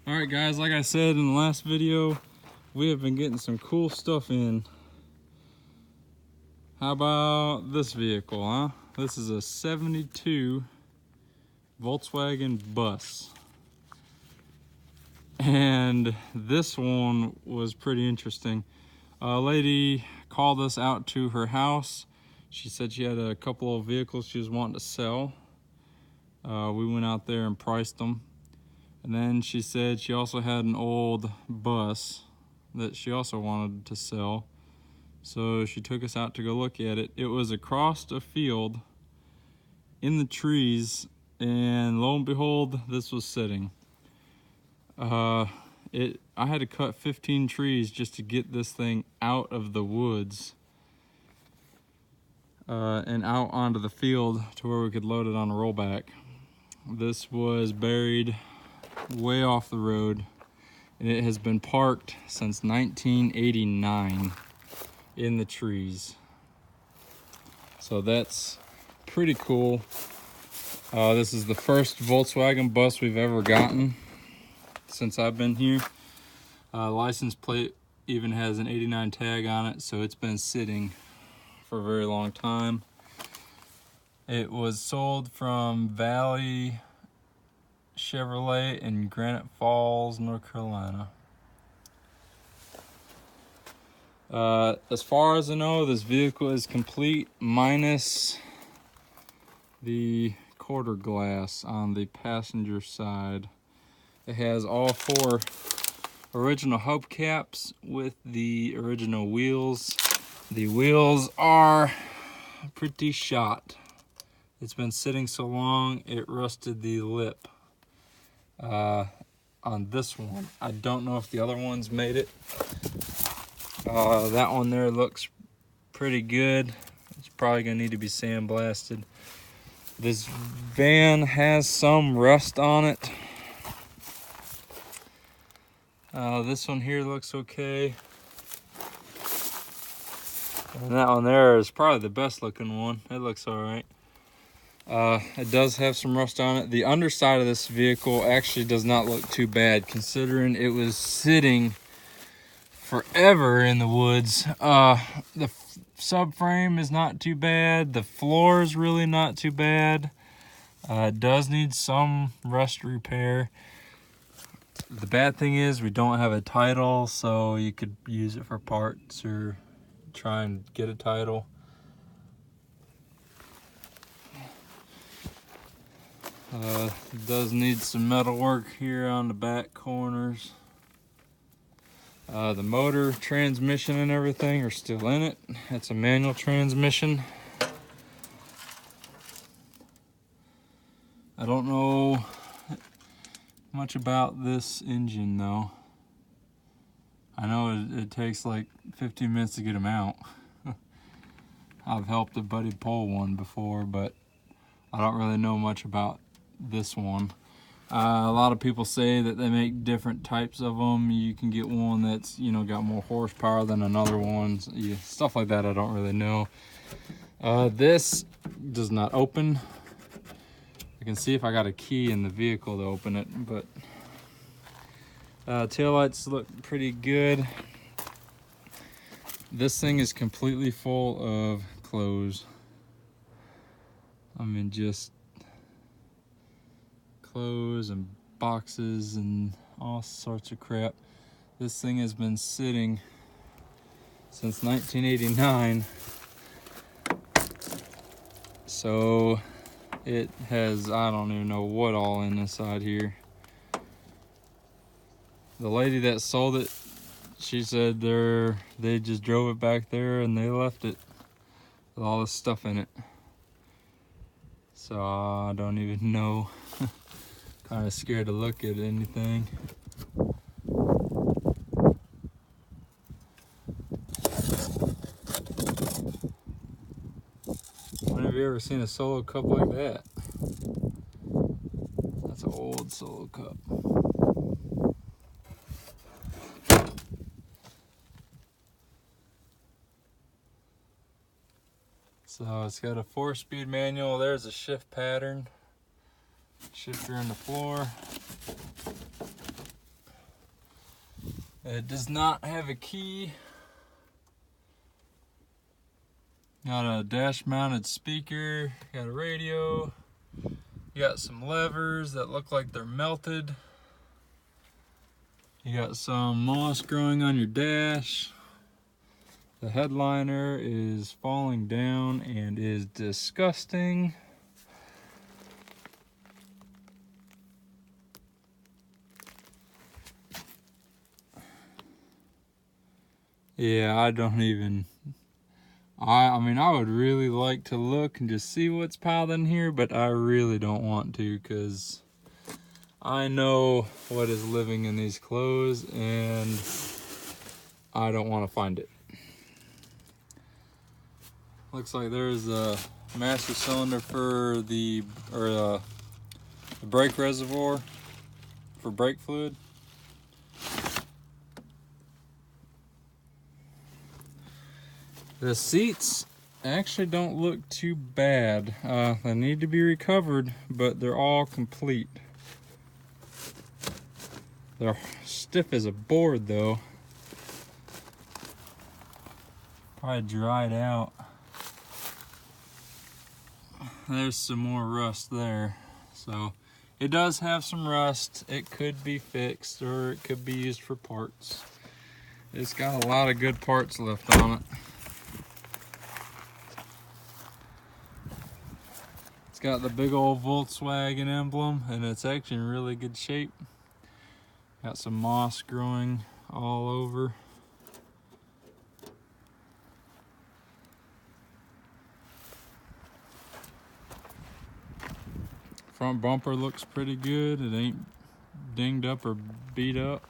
Alright guys, like I said in the last video, we have been getting some cool stuff in. How about this vehicle, huh? This is a 72 Volkswagen bus. And this one was pretty interesting. A lady called us out to her house. She said she had a couple of vehicles she was wanting to sell. We went out there and priced them. And then she said she also had an old bus that she also wanted to sell. So she took us out to go look at it. It was across a field in the trees, and lo and behold, this was sitting. I had to cut 15 trees just to get this thing out of the woods and out onto the field to where we could load it on a rollback. This was buried way off the road, and it has been parked since 1989 in the trees. So that's pretty cool. This is the first Volkswagen bus we've ever gotten since I've been here. License plate even has an 89 tag on it, so it's been sitting for a very long time. It was sold from Valley Chevrolet in Granite Falls, North Carolina. As far as I know, this vehicle is complete minus the quarter glass on the passenger side. It has all four original hubcaps with the original wheels. The wheels are pretty shot. It's been sitting so long, it rusted the lip on this one. I don't know if the other ones made it. That one there looks pretty good. It's probably gonna need to be sandblasted. This van has some rust on it. This one here looks okay. And that one there is probably the best looking one. It looks all right. It does have some rust on it. The underside of this vehicle actually does not look too bad, considering it was sitting forever in the woods. The subframe is not too bad. The floor is really not too bad. It does need some rust repair. The bad thing is we don't have a title, so you could use it for parts or try and get a title. It does need some metal work here on the back corners. The motor, transmission, and everything are still in it. It's a manual transmission. I don't know much about this engine though. I know it takes like 15 minutes to get them out. I've helped a buddy pull one before, but I don't really know much about this one. A lot of people say that they make different types of them. You can get one that's, got more horsepower than another one. Yeah, stuff like that I don't really know. This does not open. I can see if I got a key in the vehicle to open it, but taillights look pretty good. This thing is completely full of clothes. I mean, just clothes and boxes and all sorts of crap. This thing has been sitting since 1989. So it has, I don't even know what all in inside here. The lady that sold it, she said they just drove it back there and they left it with all this stuff in it. So I don't even know. Kind of scared to look at anything. When have you ever seen a Solo Cup like that? That's an old Solo Cup. So it's got a 4-speed manual. There's a shift pattern. Shifter in the floor. It does not have a key. Got a dash mounted speaker, got a radio, you got some levers that look like they're melted. You got some moss growing on your dash. The headliner is falling down and is disgusting. Yeah, I don't even, I mean, I would really like to look and just see what's piled in here, but I really don't want to, because I know what is living in these clothes and I don't want to find it. Looks like there's a master cylinder for the brake reservoir for brake fluid. The seats actually don't look too bad. They need to be recovered, but they're all complete. They're stiff as a board though. Probably dried out. There's some more rust there. So it does have some rust. It could be fixed or it could be used for parts. It's got a lot of good parts left on it. It's got the big old Volkswagen emblem and it's actually in really good shape. Got some moss growing all over. Front bumper looks pretty good. It ain't dinged up or beat up.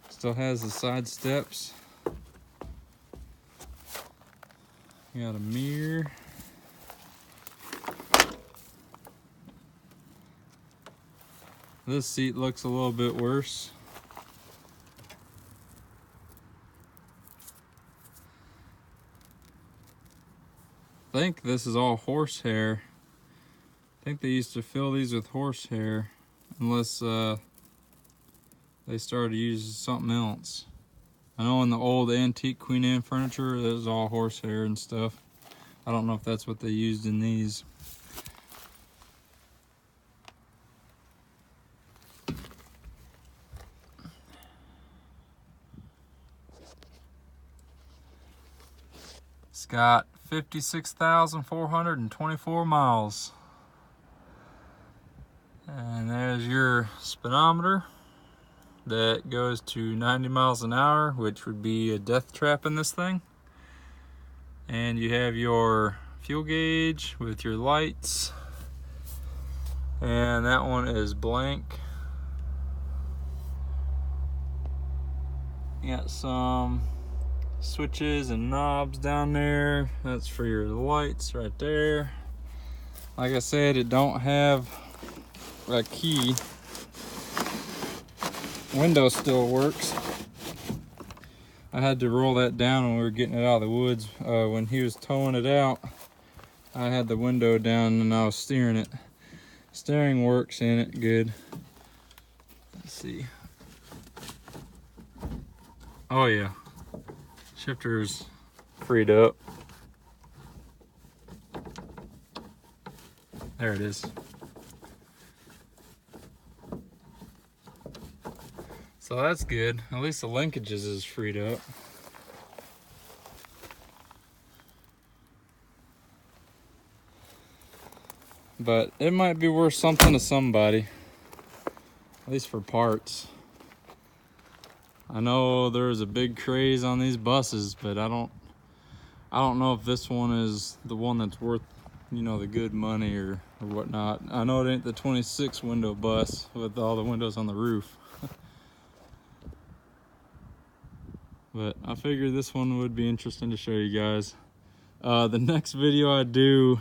Still has the side steps. You got a mirror. This seat looks a little bit worse. I think this is all horsehair. I think they used to fill these with horsehair, unless they started to use something else. I know in the old antique Queen Anne furniture, it was all horsehair and stuff. I don't know if that's what they used in these. It's got 56,424 miles. And there's your speedometer that goes to 90 miles an hour, which would be a death trap in this thing. And you have your fuel gauge with your lights. And that one is blank. You got some switches and knobs down there. That's for your lights right there. Like I said, it don't have a key. Window still works. I had to roll that down when we were getting it out of the woods. When he was towing it out, I had the window down and I was steering it. Steering works in it good. Let's see. Oh yeah. Shifter's freed up. There it is. So that's good. At least the linkages is freed up. But it might be worth something to somebody. At least for parts. I know there's a big craze on these buses, but I don't know if this one is the one that's worth, you know, the good money or whatnot. I know it ain't the 26 window bus with all the windows on the roof. But I figured this one would be interesting to show you guys. The next video I do,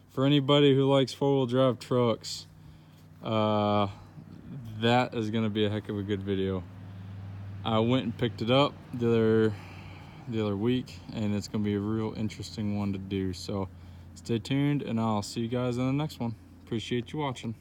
for anybody who likes four-wheel drive trucks, that is gonna be a heck of a good video. I went and picked it up the other week, and it's gonna be a real interesting one to do. So stay tuned, and I'll see you guys in the next one. Appreciate you watching.